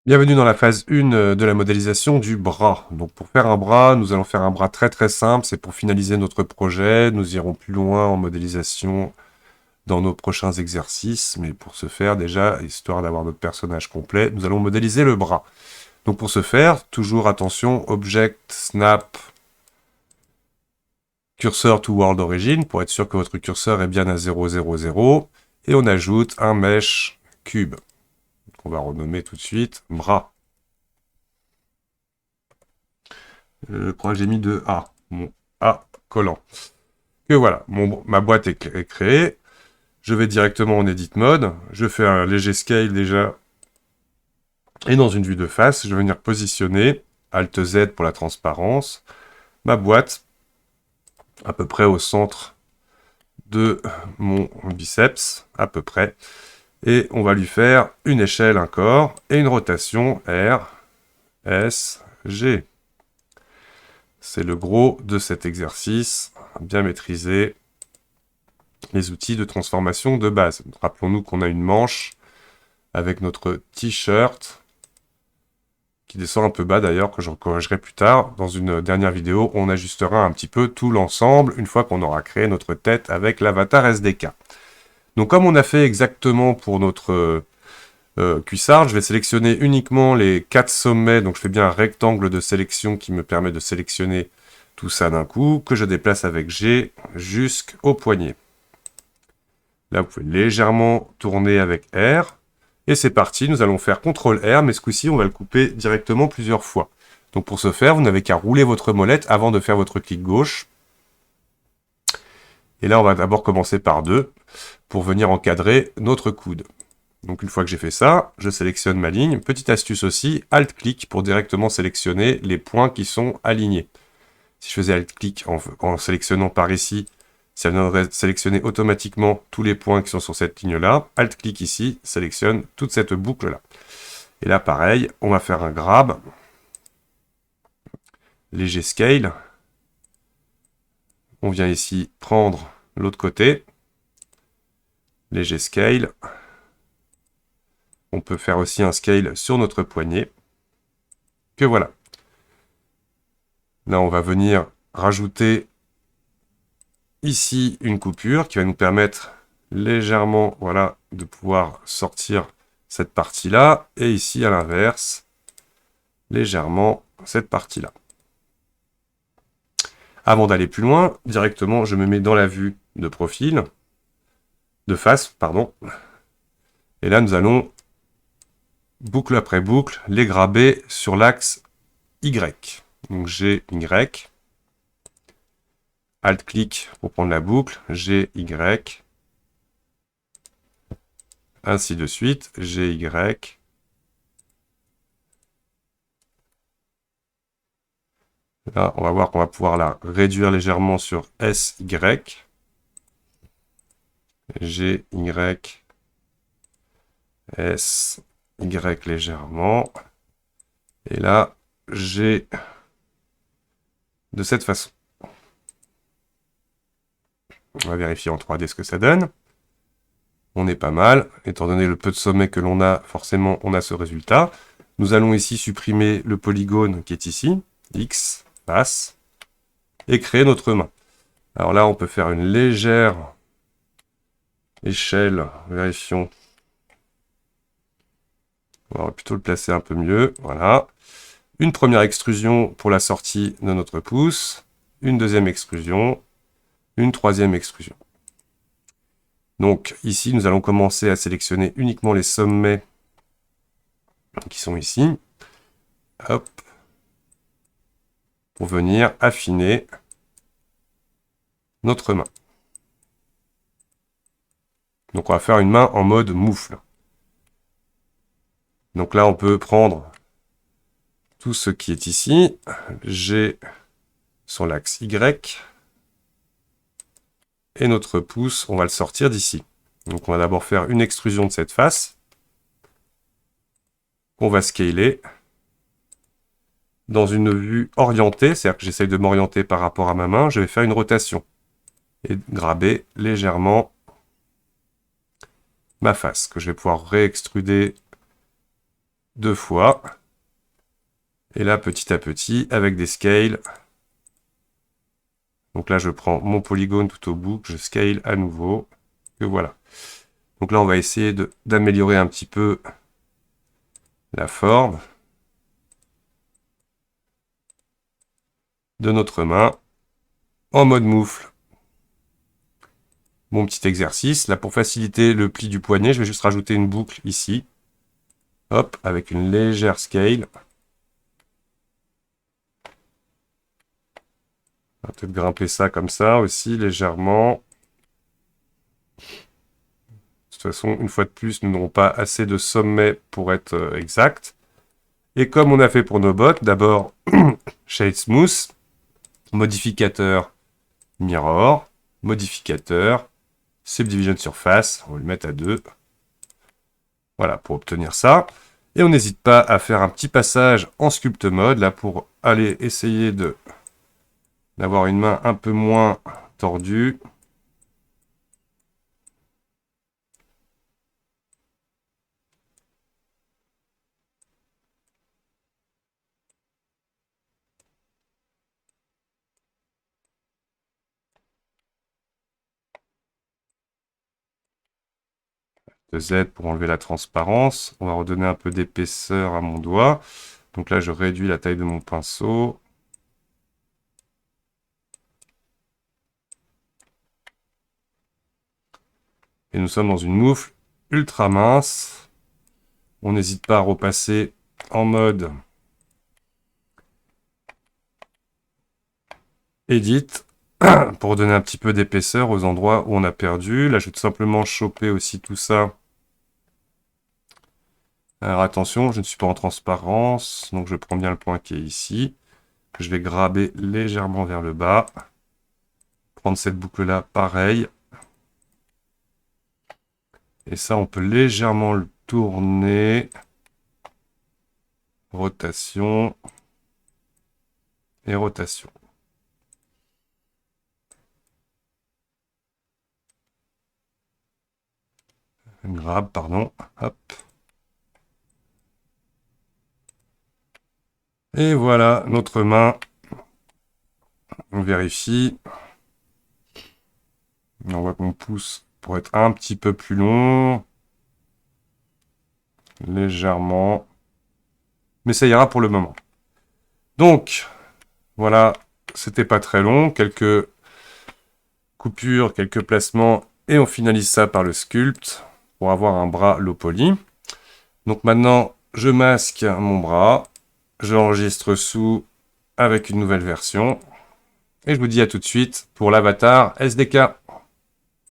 Bienvenue dans la phase 1 de la modélisation du bras. Donc pour faire un bras, nous allons faire un bras très simple, c'est pour finaliser notre projet. Nous irons plus loin en modélisation dans nos prochains exercices, mais pour ce faire déjà, histoire d'avoir notre personnage complet, nous allons modéliser le bras. Donc pour ce faire, toujours attention, Object, Snap, Cursor to World Origin, pour être sûr que votre curseur est bien à 0, 0, 0, et on ajoute un Mesh Cube. On va renommer tout de suite bras. Je crois que j'ai mis de A, mon A collant. Et voilà, ma boîte est créée. Je vais directement en Edit Mode. Je fais un léger scale déjà. Et dans une vue de face, je vais venir positionner, Alt Z pour la transparence, ma boîte à peu près au centre de mon biceps, à peu près. Et on va lui faire une échelle, un corps, et une rotation R, S, G. C'est le gros de cet exercice, bien maîtriser les outils de transformation de base. Rappelons-nous qu'on a une manche avec notre t-shirt qui descend un peu bas d'ailleurs, que je corrigerai plus tard. Dans une dernière vidéo, on ajustera un petit peu tout l'ensemble une fois qu'on aura créé notre tête avec l'avatar SDK. Donc comme on a fait exactement pour notre cuissard, je vais sélectionner uniquement les 4 sommets. Donc je fais bien un rectangle de sélection qui me permet de sélectionner tout ça d'un coup, que je déplace avec G jusqu'au poignet. Là, vous pouvez légèrement tourner avec R. Et c'est parti, nous allons faire CTRL R, mais ce coup-ci, on va le couper directement plusieurs fois. Donc pour ce faire, vous n'avez qu'à rouler votre molette avant de faire votre clic gauche. Et là, on va d'abord commencer par 2 pour venir encadrer notre coude. Donc une fois que j'ai fait ça, je sélectionne ma ligne. Petite astuce aussi, Alt-clic pour directement sélectionner les points qui sont alignés. Si je faisais Alt-clic en sélectionnant par ici, ça viendrait sélectionner automatiquement tous les points qui sont sur cette ligne-là. Alt-clic ici, sélectionne toute cette boucle-là. Et là, pareil, on va faire un grab. Léger scale. On vient ici prendre l'autre côté. Léger scale. On peut faire aussi un scale sur notre poignet. Que voilà. Là, on va venir rajouter ici une coupure qui va nous permettre légèrement, voilà, de pouvoir sortir cette partie-là. Et ici, à l'inverse, légèrement cette partie-là. Avant d'aller plus loin, directement, je me mets dans la vue de profil, de face, pardon. Et là, nous allons, boucle après boucle, les graber sur l'axe Y. Donc G, Y. Alt-clic pour prendre la boucle, G, Y. Ainsi de suite, G, Y. Là, on va voir qu'on va pouvoir la réduire légèrement sur S, Y. G, Y. S, Y légèrement. Et là, G de cette façon. On va vérifier en 3D ce que ça donne. On est pas mal. Étant donné le peu de sommet que l'on a, forcément, on a ce résultat. Nous allons ici supprimer le polygone qui est ici. X, face. Et créer notre main. Alors là, on peut faire une légère échelle. Vérifions. On va plutôt le placer un peu mieux. Voilà. Une première extrusion pour la sortie de notre pouce. Une deuxième extrusion. Une troisième extrusion. Donc ici, nous allons commencer à sélectionner uniquement les sommets qui sont ici. Hop. Pour venir affiner notre main. Donc on va faire une main en mode moufle. Donc là, on peut prendre tout ce qui est ici. G sur l'axe Y. Et notre pouce, on va le sortir d'ici. Donc on va d'abord faire une extrusion de cette face. On va scaler. Dans une vue orientée, c'est-à-dire que j'essaye de m'orienter par rapport à ma main, je vais faire une rotation. Et graber légèrement ma face, que je vais pouvoir réextruder 2 fois. Et là, petit à petit, avec des scales. Donc là, je prends mon polygone tout au bout, je scale à nouveau. Et voilà. Donc là, on va essayer d'améliorer un petit peu la forme de notre main en mode moufle. Mon petit exercice. Là, pour faciliter le pli du poignet, je vais juste rajouter une boucle ici. Hop, avec une légère scale. On va peut-être grimper ça comme ça aussi, légèrement. De toute façon, une fois de plus, nous n'aurons pas assez de sommet pour être exact. Et comme on a fait pour nos bottes, d'abord Shade Smooth, modificateur Mirror, modificateur Subdivision Surface, on va le mettre à 2. Voilà, pour obtenir ça. Et on n'hésite pas à faire un petit passage en Sculpt Mode, là, pour aller essayer d'avoir une main un peu moins tordue. De Z pour enlever la transparence. On va redonner un peu d'épaisseur à mon doigt. Donc là, je réduis la taille de mon pinceau. Et nous sommes dans une moufle ultra mince. On n'hésite pas à repasser en mode Edit pour donner un petit peu d'épaisseur aux endroits où on a perdu. Là, je vais tout simplement choper aussi tout ça. Alors attention, je ne suis pas en transparence, donc je prends bien le point qui est ici. Je vais graber légèrement vers le bas. Prendre cette boucle-là, pareil. Et ça, on peut légèrement le tourner. Rotation. Et rotation. Grab, pardon. Hop. Et voilà notre main. On vérifie. On voit que mon pouce pourrait être un petit peu plus long. Légèrement. Mais ça ira pour le moment. Donc, voilà, c'était pas très long. Quelques coupures, quelques placements. Et on finalise ça par le sculpt pour avoir un bras low poly. Donc maintenant, je masque mon bras. Je l'enregistre sous avec une nouvelle version. Et je vous dis à tout de suite pour l'avatar SDK.